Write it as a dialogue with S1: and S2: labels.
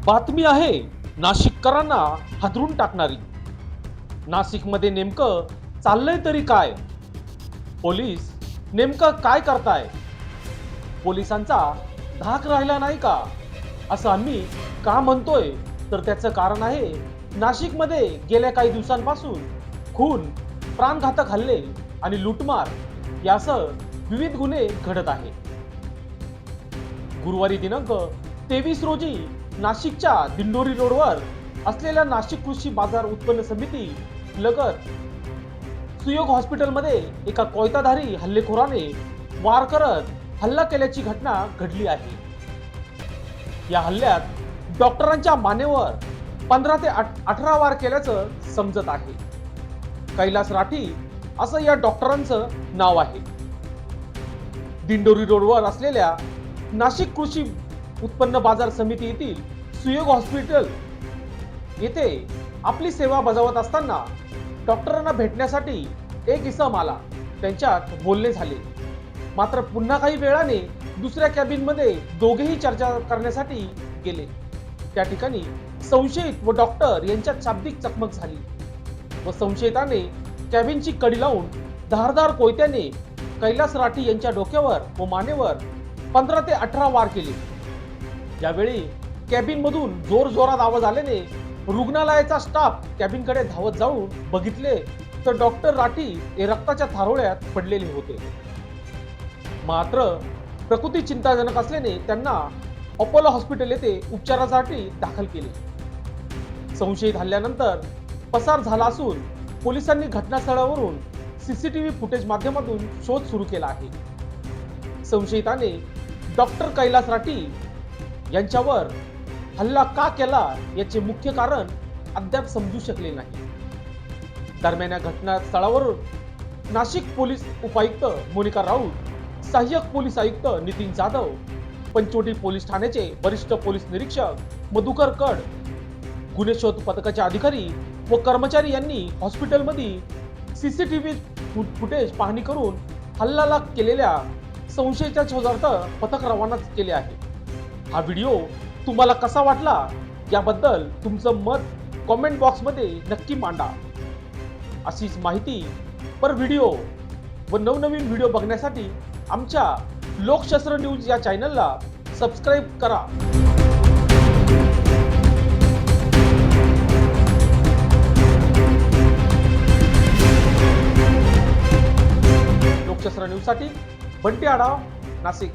S1: बातमी आहे नाशिककरांना हादरून टाकणारी। नाशिकमध्ये नेमकं चाललंय तरी काय? पोलीस नेमकं काय करताय? पोलिसांचा धाक राहिला नाही का असं आम्ही का म्हणतोय? तर त्याचं कारण आहे नाशिकमध्ये गेल्या काही दिवसांपासून खून, प्राणघातक हल्ले आणि लूटमार यासह विविध गुन्हे घडत आहेत। गुरुवारी दिनांक 23 रोजी नाशिकच्या दिंडोरी रोडवर असलेल्या नाशिक कृषी बाजार उत्पन्न समिती लगत सुयोग हॉस्पिटलमध्ये एका कोयताधारी हल्लेखोराने वार करत हल्ला केल्याची घटना घडली आहे। या हल्ल्यात डॉक्टरांच्या मानेवर 15 ते 18 वार केल्याचं समजत आहे। कैलास राठी असं या डॉक्टरांचं नाव आहे। दिंडोरी रोडवर असलेल्या नाशिक कृषी उत्पन्न बाजार समिती येथील सुयोग हॉस्पिटल येथे आपली सेवा बजावत असताना डॉक्टरांना भेटण्यासाठी एक इसम आला। त्यांच्यात बोलणे झाले, मात्र पुन्हा काही वेळाने दुसऱ्या कॅबिन मध्ये दोघेही चर्चा करण्यासाठी गेले। त्या ठिकाणी संशयित व डॉक्टर यांच्यात शाब्दिक चकमक झाली व संशयिताने कॅबिनची कडी लावून धारदार कोयत्याने कैलास राठी यांच्या डोक्यावर व मानेवर 15 ते 18 वार केले। यावेळी कॅबिन मधून जोरजोरात आवाज आल्याने रुग्णालयाचा स्टाफ कॅबिनकडे धावत जाऊन बघितले तर डॉक्टर राठी हे रक्ताच्या थारोळ्यात पडलेले होते। मात्र प्रकृती चिंताजनक असल्याने त्यांना अपोलो हॉस्पिटल येथे उपचारासाठी दाखल केले। संशयित हल्ल्यानंतर पसार झाला असून पोलिसांनी घटनास्थळावरून सीसीटीव्ही फुटेज माध्यमातून शोध सुरू केला आहे। संशयिताने डॉक्टर कैलास राठी यांच्यावर हल्ला का केला याचे मुख्य कारण अद्याप समजू शकले नाही। दरम्यान या घटनास्थळावरून नाशिक पोलीस उपायुक्त मोनिका राऊत, सहाय्यक पोलीस आयुक्त नितीन जाधव, पंचवटी पोलीस ठाण्याचे वरिष्ठ पोलीस निरीक्षक मधुकर कड, गुन्हे शोध पथकाचे अधिकारी व कर्मचारी यांनी हॉस्पिटलमध्ये सीसीटीव्ही फुटेज पाहणी करून हल्ला केलेल्या संशयिताच्या शोधार्थ पथक रवाना केले आहे। हा व्हिडिओ तुम्हाला कसा वाटला याबद्दल तुमचं मत कमेंट बॉक्समध्ये नक्की मांडा। अशीच माहिती पर व्हिडिओ व नवनवीन व्हिडिओ बघण्यासाठी आमच्या लोकशास्त्र न्यूज या चॅनलला सबस्क्राईब करा। लोकशास्त्र न्यूज साठी बंटी आढाव, नाशिक।